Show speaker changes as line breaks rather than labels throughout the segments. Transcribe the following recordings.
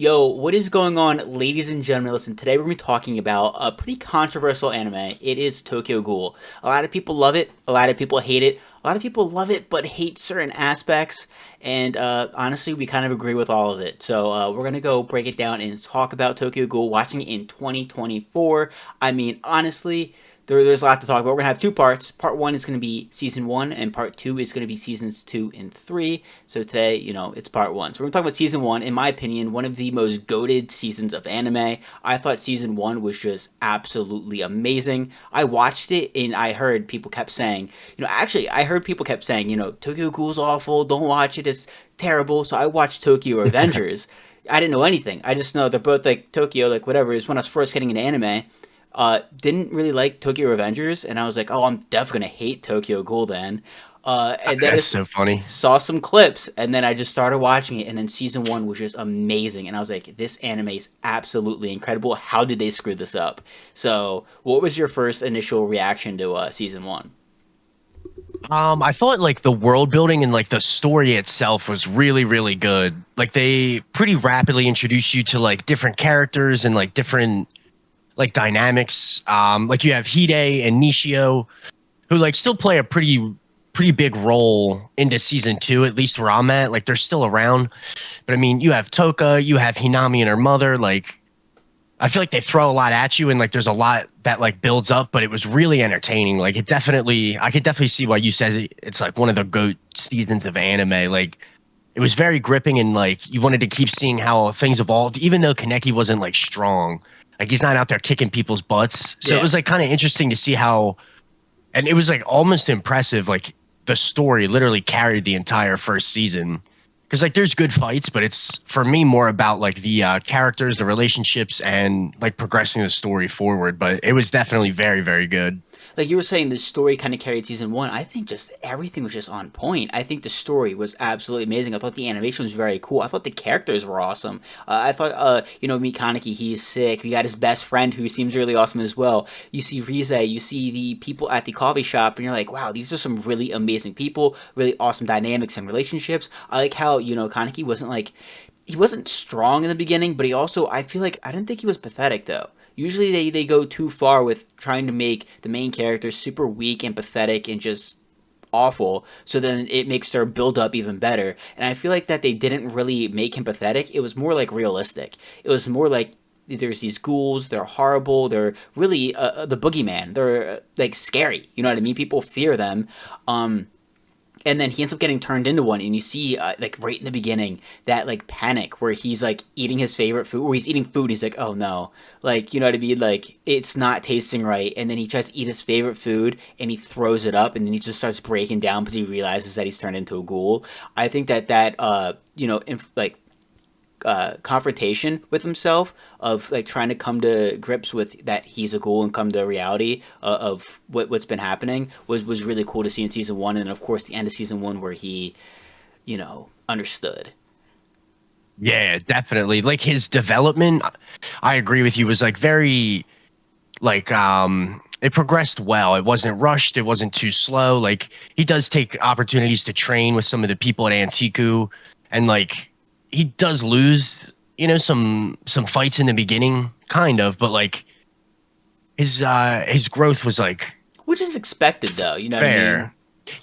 Yo, what is going on, ladies and gentlemen? Listen, today we're going to be talking about a pretty controversial anime. It is Tokyo Ghoul. A lot of people love it, a lot of people hate it, a lot of people love it but hate certain aspects, and honestly, we kind of agree with all of it. So, we're going to go break it down and talk about Tokyo Ghoul, watching it in 2024. I mean, honestly, there's a lot to talk about. We're gonna have two parts. Part one is gonna be season one, and part two is gonna be seasons two and three. So today, it's part one. So we're gonna talk about season one. In my opinion, one of the most goated seasons of anime. I thought season one was just absolutely amazing. I watched it and I heard people kept saying, actually, I heard people kept saying, Tokyo Ghoul's awful. Don't watch it. It's terrible. So I watched Tokyo Avengers. I didn't know anything. I just know they're both like Tokyo, like whatever. Is when I was first getting into anime. Didn't really like Tokyo Revengers, and I was like, oh, I'm definitely gonna hate Tokyo Ghoul then. And then I
That's so funny.
saw some clips, and then I just started watching it, and then season one was just amazing, and I was like, this anime is absolutely incredible. How did they screw this up? So, what was your first initial reaction to season one?
I thought like the world building and like the story itself was really, really good. Like they pretty rapidly introduce you to like different characters and like different like dynamics. Like you have Hide and Nishio, who like still play a pretty big role into season two, at least where I'm at. Like they're still around. But I mean, you have Toka, you have Hinami and her mother, like I feel like they throw a lot at you and like there's a lot that like builds up, but it was really entertaining. Like it definitely, I could definitely see why you said it's like one of the GOAT seasons of anime. Like it was very gripping and like you wanted to keep seeing how things evolved, even though Kaneki wasn't like strong. Like he's not out there kicking people's butts. So it
Yeah.
was like kind of interesting to see how, and it was like almost impressive. Like the story literally carried the entire first season because like there's good fights, but it's for me more about like the characters, the relationships, and like progressing the story forward. But it was definitely very, very good.
Like you were saying, the story kind of carried season one. I think just everything was just on point. I think the story was absolutely amazing. I thought the animation was very cool. I thought the characters were awesome. I thought, meet Kaneki, he's sick. We got his best friend who seems really awesome as well. You see Rize, you see the people at the coffee shop, and you're like, wow, these are some really amazing people, really awesome dynamics and relationships. I like how, Kaneki wasn't like, he wasn't strong in the beginning, but he also, I feel like, I didn't think he was pathetic though. Usually they go too far with trying to make the main character super weak and pathetic and just awful, so then it makes their build up even better. And I feel like that they didn't really make him pathetic. It was more like realistic. It was more like there's these ghouls, they're horrible, they're really the boogeyman. They're like scary. You know what I mean? People fear them. Um and then he ends up getting turned into one, and you see like right in the beginning that like panic where he's like eating his favorite food, or he's eating food, he's like, oh no, like, you know what I mean, like it's not tasting right, and then he tries to eat his favorite food and he throws it up, and then he just starts breaking down because he realizes that he's turned into a ghoul. I think that like confrontation with himself, of like trying to come to grips with that he's a ghoul and come to reality of what's been happening, was really cool to see in season one. And then of course the end of season one where he understood.
Yeah, definitely. Like his development, I agree with you, was like very like it progressed well. It wasn't rushed, it wasn't too slow. Like he does take opportunities to train with some of the people at Antiku and like he does lose, some fights in the beginning, kind of, but like his growth was like
Which is expected though, you know what I mean?
fair.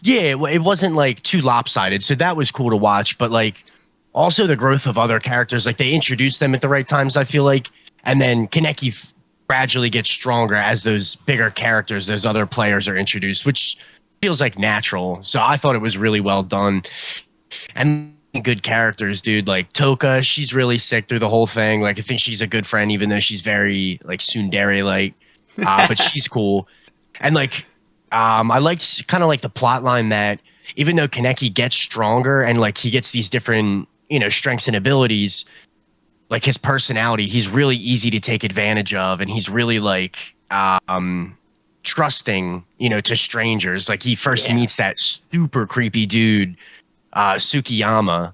Yeah, it wasn't like too lopsided. So that was cool to watch, but like also the growth of other characters, like they introduced them at the right times, I feel like, and then Kaneki gradually gets stronger as those bigger characters, those other players are introduced, which feels like natural. So I thought it was really well done and good characters, dude. Like Toka, she's really sick through the whole thing. Like I think she's a good friend, even though she's very like tsundere like, but she's cool. And like, I liked kind of like the plot line that even though Kaneki gets stronger and like he gets these different, strengths and abilities, like his personality, he's really easy to take advantage of, and he's really like trusting, to strangers. Like he first
Yeah.
meets that super creepy dude, Sukiyama,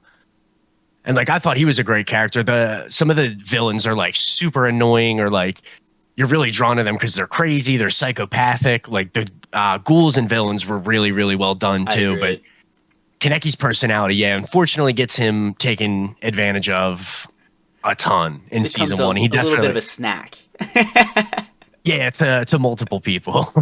and like I thought he was a great character. The Some of the villains are like super annoying, or like you're really drawn to them because they're crazy, they're psychopathic. Like the ghouls and villains were really, really well done
I
too. But
agree.
Kaneki's personality, yeah, unfortunately gets him taken advantage of. a ton in
Becomes
season one. He
a little bit of
definitely,
a snack.
yeah, to multiple people.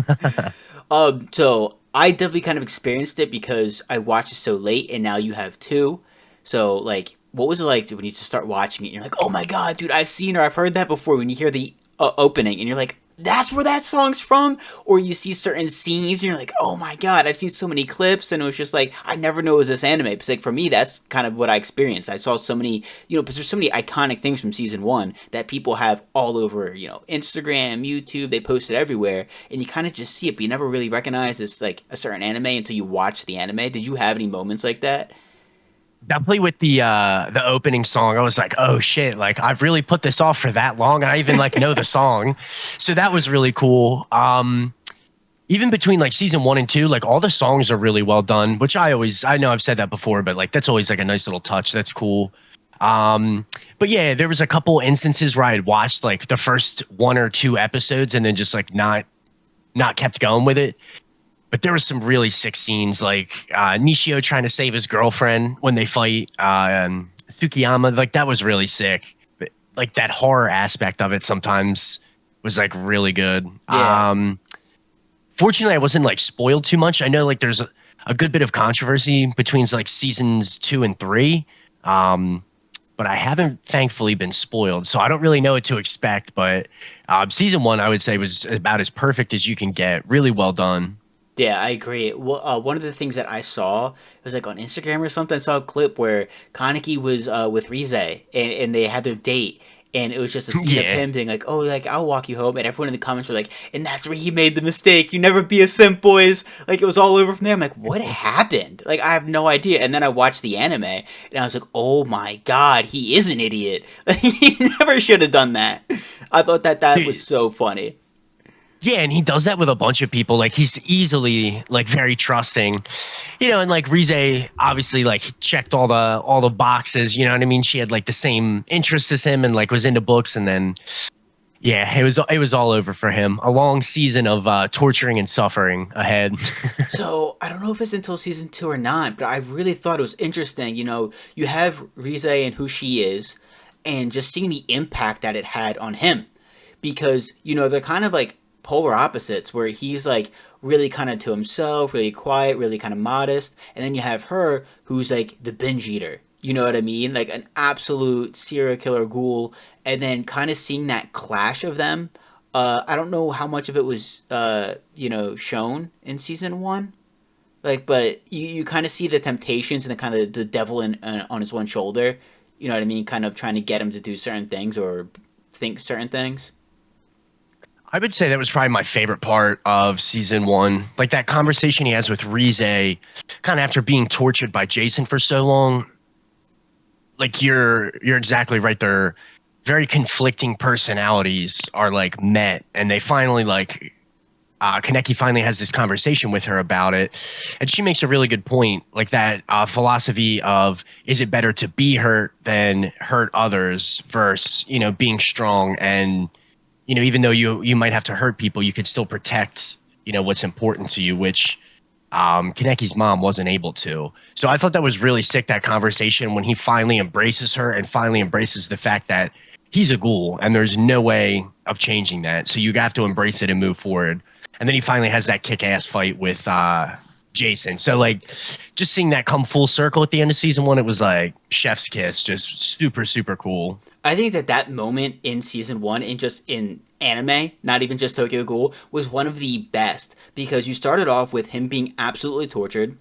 So I definitely kind of experienced it because I watched it so late, and now you have two. So like, what was it like when you just start watching it? And you're like, oh my god, dude, I've seen or I've heard that before. When you hear the opening, and you're like, that's where that song's from, or you see certain scenes, and you're like, oh my god, I've seen so many clips, and it was just like, I never knew it was this anime. Because like for me, that's kind of what I experienced. I saw so many, because there's so many iconic things from season one that people have all over, Instagram, YouTube, they post it everywhere, and you kind of just see it, but you never really recognize it's like a certain anime until you watch the anime. Did you have any moments like that?
Definitely with the opening song, I was like, oh shit, like I've really put this off for that long. I even like know the song. So that was really cool. Even between like season one and two, like all the songs are really well done, which I know I've said that before, but like that's always like a nice little touch. That's cool. Um, but yeah, there was a couple instances where I had watched like the first one or two episodes and then just like not kept going with it. But there was some really sick scenes, like Nishio trying to save his girlfriend when they fight. Tsukiyama, like that was really sick. But, like that horror aspect of it sometimes was like really good.
Yeah.
Fortunately, I wasn't like spoiled too much. I know like there's a good bit of controversy between like seasons two and three, um, but I haven't thankfully been spoiled, so I don't really know what to expect. But season one, I would say, was about as perfect as you can get. Really well done.
Yeah, I agree. Well, one of the things that I saw, it was like on Instagram or something. I saw a clip where Kaneki was with Rize, and they had their date, and it was just a scene of
Yeah.
him being like, "Oh, like I'll walk you home," and everyone in the comments were like, "And that's where he made the mistake. You never be a simp, boys." Like it was all over from there. I'm like, "What happened?" Like I have no idea. And then I watched the anime, and I was like, "Oh my god, he is an idiot. Like he never should have done that." I thought that was
Dude,
so funny.
yeah, and he does that with a bunch of people. Like he's easily like very trusting, and like Rize obviously like checked all the boxes. You know what I mean? She had like the same interests as him and like was into books, and then yeah, it was all over for him. A long season of torturing and suffering ahead.
So I don't know if it's until season two or not, but I really thought it was interesting. You have Rize and who she is, and just seeing the impact that it had on him, because they're kind of like polar opposites, where he's like really kind of to himself, really quiet, really kind of modest, and then you have her who's like the binge eater. You know what I mean? Like an absolute serial killer ghoul, and then kind of seeing that clash of them. I don't know how much of it was, shown in season one. Like, but you kind of see the temptations and the kind of the devil on his one shoulder. You know what I mean? Kind of trying to get him to do certain things or think certain things.
I would say that was probably my favorite part of season one. Like that conversation he has with Rize, kind of after being tortured by Jason for so long. Like you're exactly right. Their very conflicting personalities are like met, and they finally like Kaneki finally has this conversation with her about it, and she makes a really good point. Like that philosophy of is it better to be hurt than hurt others versus being strong and even though you might have to hurt people, you could still protect what's important to you, which Kaneki's mom wasn't able to. So I thought that was really sick, that conversation when he finally embraces her and finally embraces the fact that he's a ghoul and there's no way of changing that. So you have to embrace it and move forward. And then he finally has that kick-ass fight with Jason. So like just seeing that come full circle at the end of season one, it was like chef's kiss, just super, super cool.
I think that moment in season one, and just in anime, not even just Tokyo Ghoul, was one of the best, because you started off with him being absolutely tortured.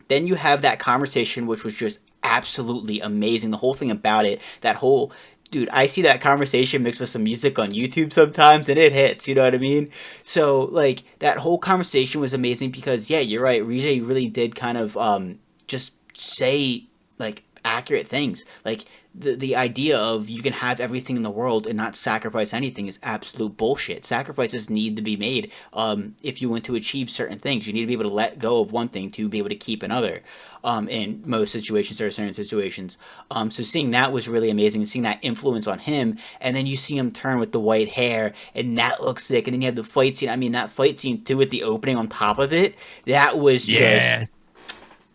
Then you have that conversation, which was just absolutely amazing. The whole thing about it, that whole dude, I see that conversation mixed with some music on YouTube sometimes, and it hits. You know what I mean? So like that whole conversation was amazing because yeah, you're right. Rize really did kind of just say like accurate things. Like the idea of you can have everything in the world and not sacrifice anything is absolute bullshit. Sacrifices need to be made if you want to achieve certain things. You need to be able to let go of one thing to be able to keep another. In most situations, there are certain situations. So seeing that was really amazing. Seeing that influence on him, and then you see him turn with the white hair, and that looks sick. And then you have the fight scene. I mean, that fight scene too with the opening on top of it. That was just
Yeah.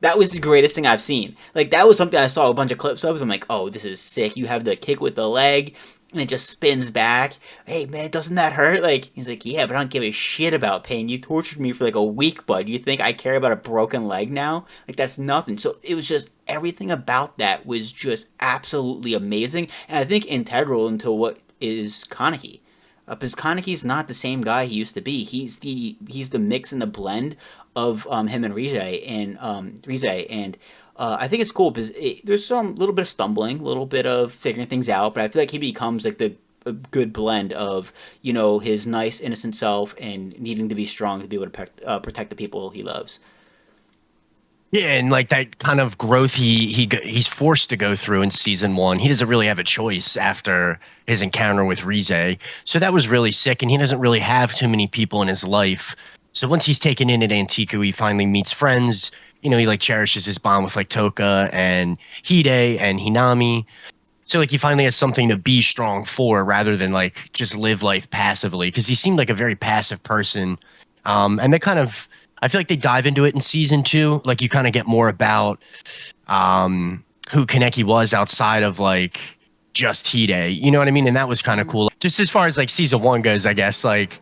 That was the greatest thing I've seen. Like that was something I saw a bunch of clips of. I'm like, oh, this is sick. You have the kick with the leg, and it just spins back. Hey man, doesn't that hurt? Like he's like, yeah, but I don't give a shit about pain. You tortured me for like a week, bud. You think I care about a broken leg now? Like that's nothing. So it was just everything about that was just absolutely amazing, and I think integral into what is Kaneki. Because Kaneki's not the same guy he used to be. He's the mix and the blend of him and Rize, and I think it's cool because there's some little bit of stumbling, a little bit of figuring things out, but I feel like he becomes like the a good blend of his nice innocent self and needing to be strong to be able to protect the people he loves.
Yeah, and like that kind of growth he's forced to go through in season one. He doesn't really have a choice after his encounter with Rize. So that was really sick, and he doesn't really have too many people in his life. So once he's taken in at Antiku, he finally meets friends. He like cherishes his bond with like Toka and Hide and Hinami. So like he finally has something to be strong for rather than like just live life passively because he seemed like a very passive person. And they kind of I feel like they dive into it in season two. Like you kind of get more about who Kaneki was outside of like just Hide. You know what I mean? And that was kind of cool. Just as far as like season one goes, I guess like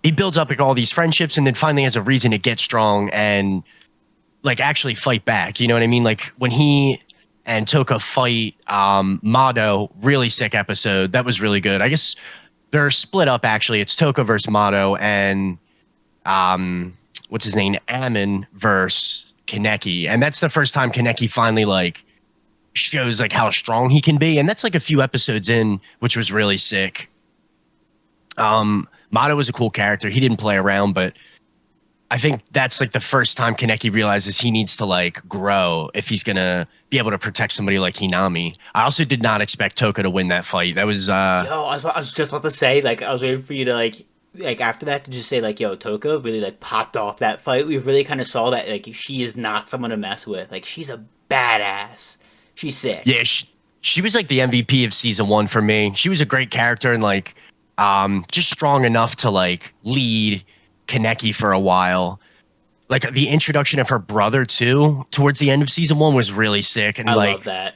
he builds up like all these friendships and then finally has a reason to get strong and like actually fight back. You know what I mean? Like when he and Toka fight Mado, really sick episode. That was really good. I guess they're split up actually. It's Toka versus Mado and um what's his name? Ammon versus Kaneki. And that's the first time Kaneki finally like shows like how strong he can be. And that's like a few episodes in, which was really sick. Mado was a cool character. He didn't play around, but I think that's like the first time Kaneki realizes he needs to like grow if he's gonna be able to protect somebody like Hinami. I also did not expect Toka to win that fight. That was
Yo, I was just about to say, like, I was waiting for you to like after that to just say like, yo, Toka really like popped off that fight. We really kind of saw that like she is not someone to mess with. Like she's a badass. She's sick.
yeah, she was like the MVP of season one for me. She was a great character and like just strong enough to like lead Kaneki for a while. Like the introduction of her brother too towards the end of season one was really sick and
I love
like
that.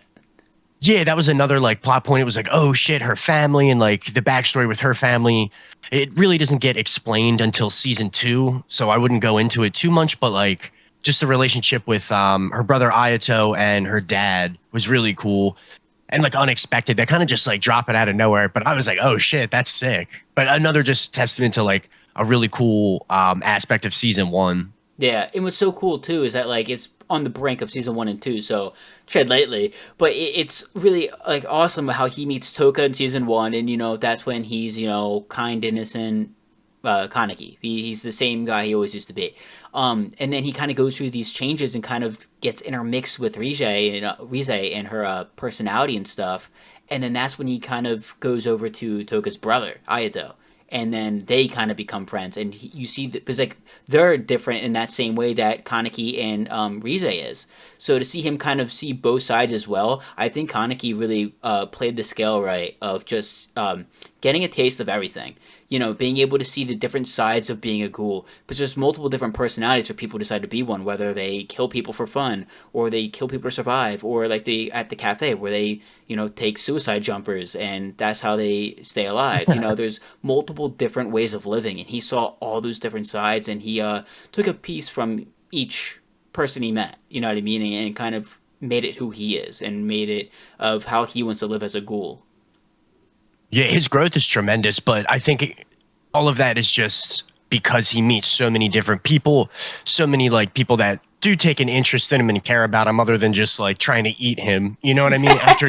yeah, that was another like plot point. It was like, oh shit, her family and like the backstory with her family. It really doesn't get explained until season two, so I wouldn't go into it too much. But like, just the relationship with her brother Ayato and her dad was really cool and like unexpected. They kind of just like drop it out of nowhere. But I was like, oh shit, that's sick. But another just testament to like a really cool aspect of season one.
Yeah, and what's so cool too is that like it's on the brink of season 1 and 2, so tread lightly. But it's really like awesome how he meets Toka in season 1, and that's when he's kind, innocent Kaneki. He's the same guy he always used to be. And then he kind of goes through these changes and kind of gets intermixed with Rize and her personality and stuff. And then that's when he kind of goes over to Toka's brother Ayato, and then they kind of become friends. And you see that because like they're different in that same way that Kaneki and Rize is. So to see him kind of see both sides as well, I think Kaneki really played the scale right of just getting a taste of everything. Being able to see the different sides of being a ghoul. But there's multiple different personalities for people who decide to be one, whether they kill people for fun, or they kill people to survive, or like they at the cafe where they, take suicide jumpers and that's how they stay alive. There's multiple different ways of living, and he saw all those different sides, and he took a piece from each person he met. You know what I mean? And kind of made it who he is, and made it of how he wants to live as a ghoul.
Yeah, his growth is tremendous, but I think all of that is just because he meets so many different people, so many like people that do take an interest in him and care about him other than just like trying to eat him. You know what I mean? After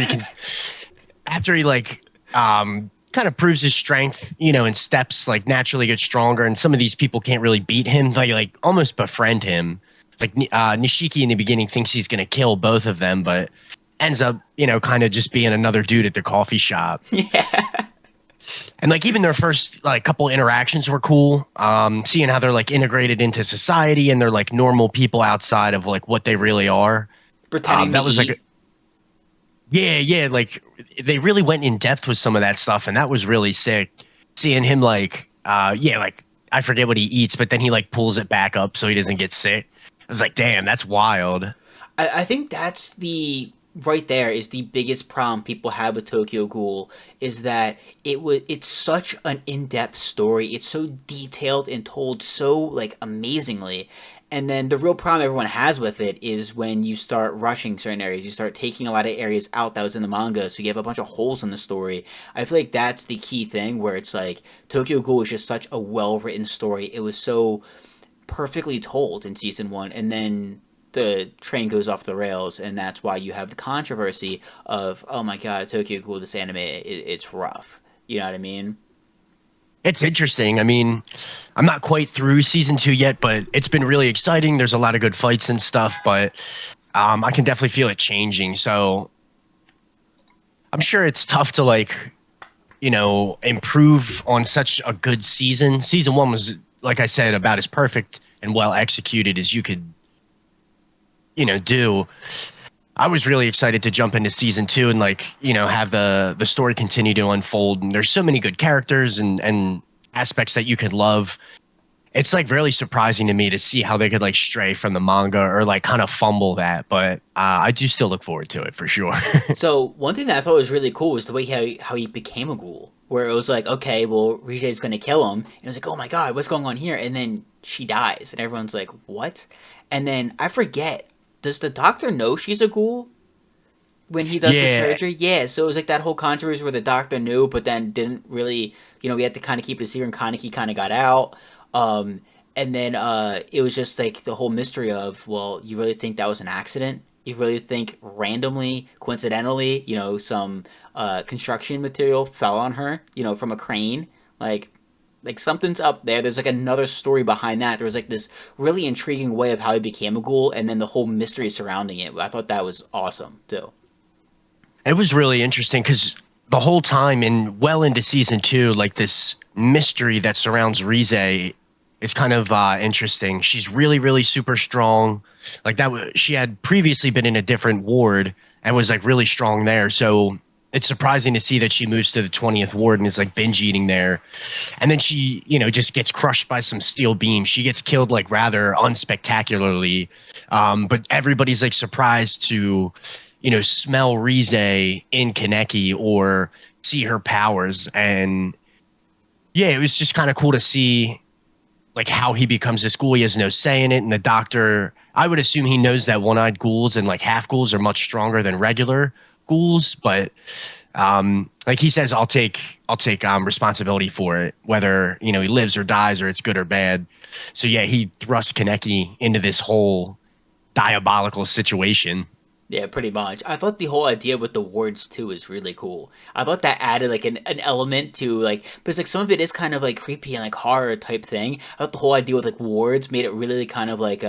he like kind of proves his strength, and steps like naturally get stronger and some of these people can't really beat him, like almost befriend him. Like Nishiki in the beginning thinks he's going to kill both of them, but ends up, kind of just being another dude at the coffee shop.
Yeah.
And like even their first like couple interactions were cool. Seeing how they're like integrated into society and they're like normal people outside of like what they really are.
Pretending to
That was like,
eat.
yeah, like they really went in depth with some of that stuff, and that was really sick. Seeing him like, like I forget what he eats, but then he like pulls it back up so he doesn't get sick. was like, damn, that's wild.
I think that's the right there is the biggest problem people have with Tokyo Ghoul is that it's such an in-depth story. It's so detailed and told so like amazingly. And then the real problem everyone has with it is when you start rushing certain areas, you start taking a lot of areas out that was in the manga, so you have a bunch of holes in the story. I feel like that's the key thing where it's like Tokyo Ghoul is just such a well-written story. It was so perfectly told in season one, and then the train goes off the rails, and that's why you have the controversy of, oh my god, Tokyo Ghoul, this anime, it's rough. You know what I mean?
It's interesting. I mean, I'm not quite through season 2 yet, but it's been really exciting. There's a lot of good fights and stuff, but I can definitely feel it changing. So I'm sure it's tough to like, improve on such a good season. Season 1 was, like I said, about as perfect and well executed as you could, do. I was really excited to jump into season 2 and like, have the story continue to unfold. And there's so many good characters and aspects that you could love. It's like really surprising to me to see how they could like stray from the manga or like kind of fumble that. But I do still look forward to it for sure.
So one thing that I thought was really cool was the way how he became a ghoul, where it was like, okay, well, Rize's going to kill him, and it was like, oh my god, what's going on here? And then she dies, and everyone's like, what? And then I forget, does the doctor know she's a ghoul when he does the
Yeah,
surgery? Yeah, so it was like that whole controversy where the doctor knew, but then didn't really, we had to kind of keep it a secret, and Kaneki kind of got out. Um, and then it was just like the whole mystery of, well, you really think that was an accident? You really think randomly, coincidentally, some construction material fell on her, from a crane? Like something's up there. There's like another story behind that. There was like this really intriguing way of how he became a ghoul, and then the whole mystery surrounding it. I thought that was awesome too.
it was really interesting because the whole time and well into season 2, like this mystery that surrounds Rize is kind of interesting. She's really, really super strong. Like that, she had previously been in a different ward and was like really strong there. So it's surprising to see that she moves to the 20th ward and is like binge eating there. And then she, just gets crushed by some steel beam. She gets killed like rather unspectacularly. But everybody's like surprised to, smell Rize in Kaneki or see her powers. And yeah, it was just kind of cool to see like how he becomes this ghoul. He has no say in it. And the doctor, I would assume he knows that one-eyed ghouls and like half ghouls are much stronger than regular ghouls, but like he says, I'll take responsibility for it, whether he lives or dies or it's good or bad. So yeah, he thrusts Kaneki into this whole diabolical situation.
Yeah, pretty much. I thought the whole idea with the wards too is really cool. I thought that added like an element to like because like some of it is kind of like creepy and like horror type thing. I thought the whole idea with like wards made it really kind of like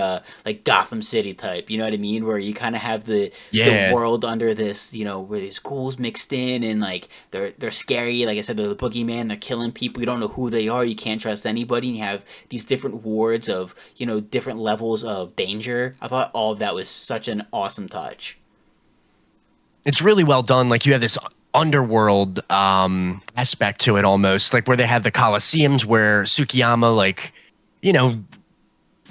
Gotham City type. You know what I mean? Where you kind of have the
Yeah,
world under this, where these ghouls mixed in and like they're scary. Like I said, they're the boogeyman. They're killing people. You don't know who they are. You can't trust anybody. And you have these different wards of different levels of danger. I thought all of that was such an awesome touch.
it's really well done. Like you have this underworld aspect to it almost, like where they have the Colosseums where Sukiyama like you know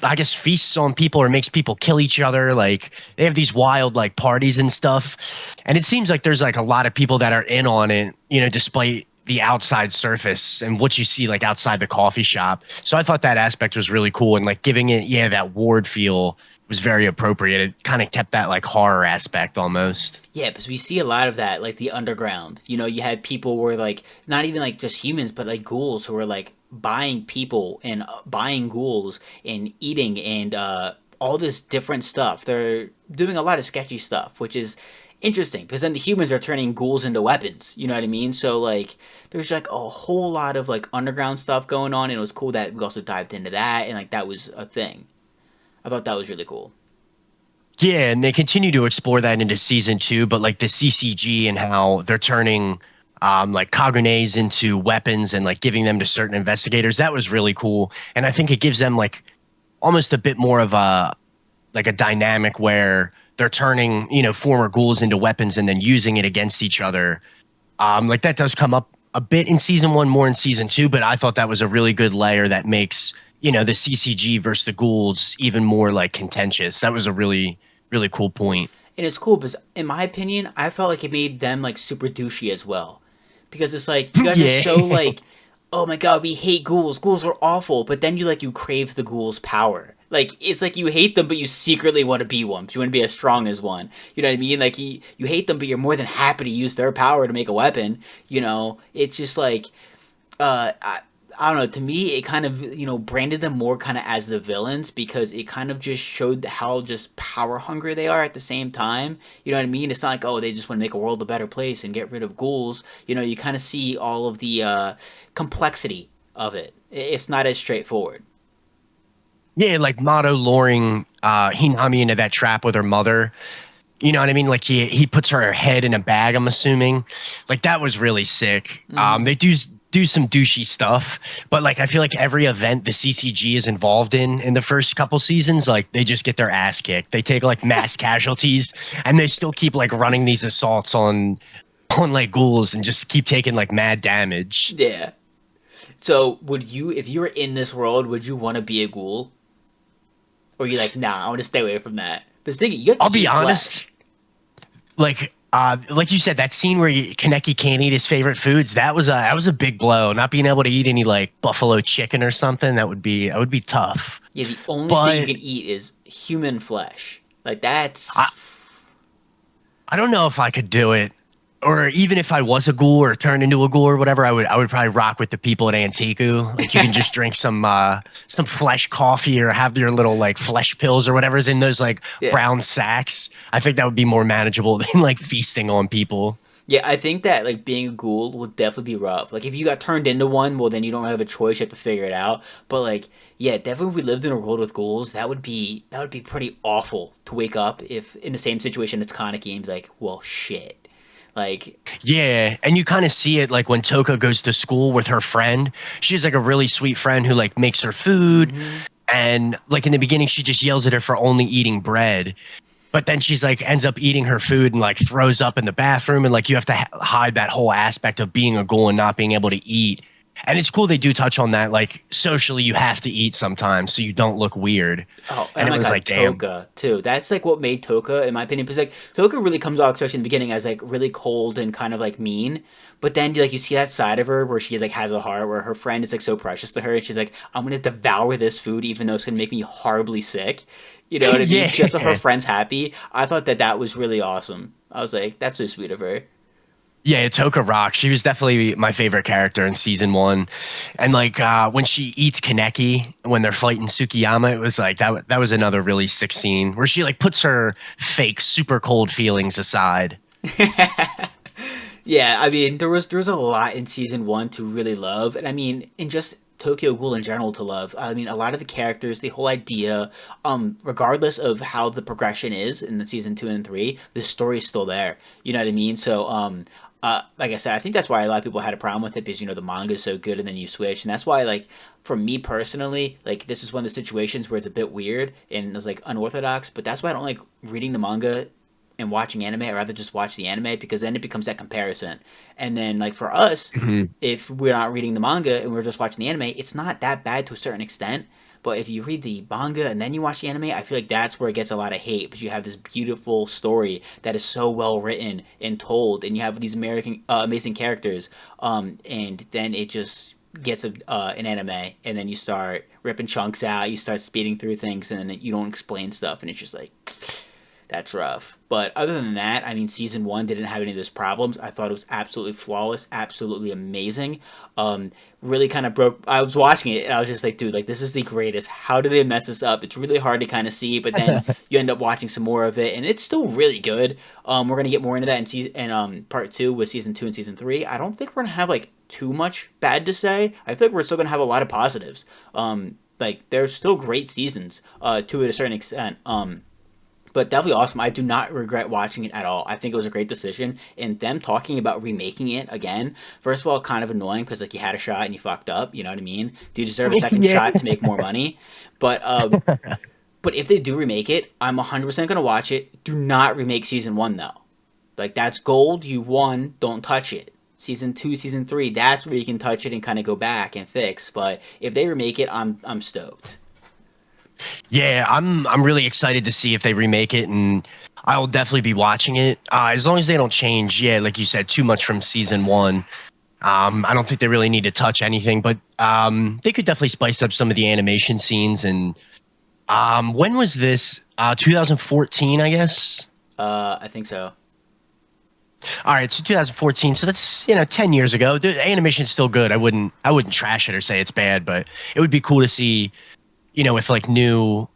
I guess feasts on people or makes people kill each other. Like they have these wild like parties and stuff. And it seems like there's like a lot of people that are in on it, despite the outside surface and what you see like outside the coffee shop. So I thought that aspect was really cool and like giving it, yeah, that ward feel was very appropriate. It kind of kept that like horror aspect almost.
Yeah, because we see a lot of that, like the underground. You had people where like not even like just humans, but like ghouls who were like buying people and buying ghouls and eating and all this different stuff. They're doing a lot of sketchy stuff, which is interesting because then the humans are turning ghouls into weapons. You know what I mean? So like there's like a whole lot of like underground stuff going on, and it was cool that we also dived into that and like that was a thing. I thought that was really cool.
Yeah, and they continue to explore that into season 2, but like the CCG and how they're turning like Kagunes into weapons and like giving them to certain investigators. That was really cool. And I think it gives them like almost a bit more of a dynamic where they're turning, former ghouls into weapons and then using it against each other. Like that does come up a bit in season 1, more in season 2, but I thought that was a really good layer that makes the CCG versus the ghouls even more like contentious. That was a really, really cool point.
And it's cool because, in my opinion, I felt like it made them like super douchey as well, because it's like you guys are
Yeah.
so like, oh my god, we hate ghouls. Ghouls are awful, but then you crave the ghouls' power. Like it's like you hate them, but you secretly want to be one. You want to be as strong as one. You know what I mean? Like you hate them, but you're more than happy to use their power to make a weapon. It's just like uh, I, I don't know. To me, it kind of branded them more kind of as the villains because it kind of just showed how just power hungry they are at the same time. You know what I mean? It's not like, oh, they just want to make a world a better place and get rid of ghouls. You kind of see all of the complexity of it. It's not as straightforward.
Yeah, like Motto luring Hinami into that trap with her mother. You know what I mean? Like he puts her head in a bag, I'm assuming. Like that was really sick.
Hmm.
They do some douchey stuff, but like I feel like every event the CCG is involved in the first couple seasons, like they just get their ass kicked. They take like mass casualties and they still keep like running these assaults on like ghouls and just keep taking like mad damage.
Yeah. So, would you, if you were in this world, would you want to be a ghoul, or are you like, nah, I want to stay away from that? Because thinking, you have to
I'll be
eat
honest,
flesh.
like you said, that scene where Kaneki can't eat his favorite foods, that was a big blow. Not being able to eat any like buffalo chicken or something, that would be tough.
Yeah, the only thing you
But
can eat is human flesh. Like
I,
that's
I don't know if I could do it. Or even if I was a ghoul or turned into a ghoul or whatever, I would probably rock with the people at Antiku. Like you can just drink some flesh coffee or have your little like flesh pills or whatever's in those like
yeah.
brown sacks. I think that would be more manageable than like feasting on people.
Yeah, I think that like being a ghoul would definitely be rough. Like if you got turned into one, well then you don't have a choice, you have to figure it out. But like, yeah, definitely if we lived in a world with ghouls, that would be pretty awful to wake up if in the same situation as Kaneki and be like, well shit. Like
Yeah, and you kind of see it like when Toka goes to school with her friend. She's like a really sweet friend who like makes her food,
hmm
and like in the beginning she just yells at her for only eating bread. But then she's like ends up eating her food and like throws up in the bathroom, and like you have to hide that whole aspect of being a ghoul and not being able to eat. And it's cool they do touch on that. Like socially, you have to eat sometimes so you don't look weird.
Oh,
And
oh
it
my
was
god,
like, damn.
Toka too. That's like what made Toka, in my opinion, because like Toka really comes off, especially in the beginning, as like really cold and kind of like mean. But then like you see that side of her where she like has a heart, where her friend is like so precious to her, and she's like, I'm gonna devour this food even though it's gonna make me horribly sick. You know what I mean?
Yeah,
Just so her friend's happy. I thought that that was really awesome. I was like, that's so sweet of her.
yeah, Toka Rock. She was definitely my favorite character in season one. And like when she eats Kaneki when they're fighting Tsukiyama, it was like that was another really sick scene where she like puts her fake super cold feelings aside.
Yeah, I mean, there was a lot in season one to really love, and I mean, in just Tokyo Ghoul in general to love. I mean, a lot of the characters, the whole idea, regardless of how the progression is in the season two and three, the story's still there. You know what I mean? So, like I said, I think that's why a lot of people had a problem with it because the manga is so good, and then you switch, and that's why like for me personally, like this is one of the situations where it's a bit weird and it's like unorthodox, but that's why I don't like reading the manga and watching anime. I'd rather just watch the anime because then it becomes that comparison. And then like for us,
Mhm.
if we're not reading the manga and we're just watching the anime, it's not that bad to a certain extent. But if you read the manga and then you watch the anime, I feel like that's where it gets a lot of hate because you have this beautiful story that is so well written and told, and you have these American amazing characters, and then it just gets an anime, and then you start ripping chunks out, you start speeding through things, and then you don't explain stuff, and it's just like that's rough. But other than that, I mean, season one didn't have any of those problems. I thought it was absolutely flawless, absolutely amazing. Really kind of broke. I was watching it and I was just like, dude, like this is the greatest. How do they mess this up? It's really hard to kind of see, but then you end up watching some more of it, and it's still really good. We're gonna get more into that in season and part two with season two and season three. I don't think we're gonna have like too much bad to say. I feel like we're still gonna have a lot of positives. Like they're still great seasons, to a certain extent. But definitely awesome. I do not regret watching it at all. I think it was a great decision. And them talking about remaking it again, first of all, kind of annoying because like you had a shot and you fucked up. You know what I mean? Do you deserve a second
Yeah.
shot to make more money? But if they do remake it, I'm 100% gonna watch it. Do not remake season one though. Like that's gold. You won. Don't touch it. season 2, season 3, that's where you can touch it and kind of go back and fix. But if they remake it, I'm stoked.
Yeah, I'm really excited to see if they remake it, and I'll definitely be watching it. As long as they don't change, yeah, like you said, too much from season one. I don't think they really need to touch anything, but they could definitely spice up some of the animation scenes. And when was this? 2014, I guess.
I think so.
All right, so 2014. So that's 10 years ago. The animation's still good. I wouldn't trash it or say it's bad, but it would be cool to see, with like new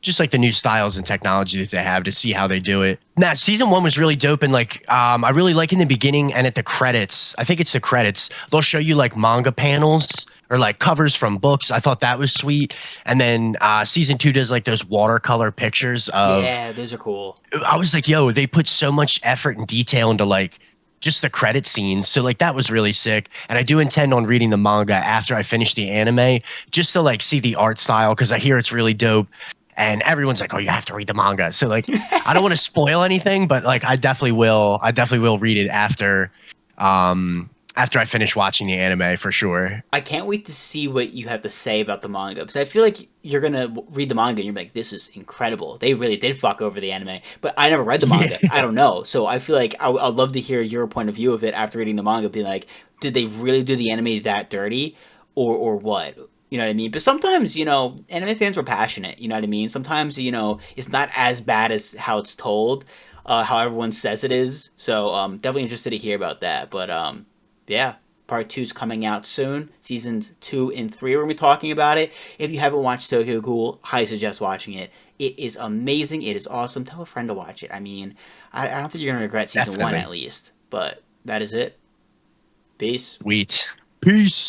just like the new styles and technology that they have to see how they do it. Nah, season one was really dope, and like I really like in the beginning and at the credits. I think it's the credits. They'll show you like manga panels or like covers from books. I thought that was sweet. And then season two does like those watercolor pictures of.
Yeah, those are cool.
I was like, yo, they put so much effort and detail into like just the credit scenes. So like that was really sick. And I do intend on reading the manga after I finish the anime just to like see the art style because I hear it's really dope. And everyone's like, "Oh, you have to read the manga." So like, I don't want to spoil anything, but like, I definitely will. I definitely will read it after I finish watching the anime for sure.
I can't wait to see what you have to say about the manga because I feel like you're gonna read the manga and you're like, "This is incredible. They really did fuck over the anime." But I never read the
Yeah,
manga. I don't know, so I feel like I'd love to hear your point of view of it after reading the manga. Being like, did they really do the anime that dirty, or what? You know what I mean? But sometimes, anime fans were passionate. You know what I mean? Sometimes, it's not as bad as how it's told, how everyone says it is. So, definitely interested to hear about that. But, yeah, part two's coming out soon. Seasons 2 and 3, we're gonna be talking about it. If you haven't watched Tokyo Ghoul, highly suggest watching it. It is amazing. It is awesome. Tell a friend to watch it. I mean, I don't think you're gonna regret season 1
definitely.
at least. But that is it. Peace.
Sweet. Peace.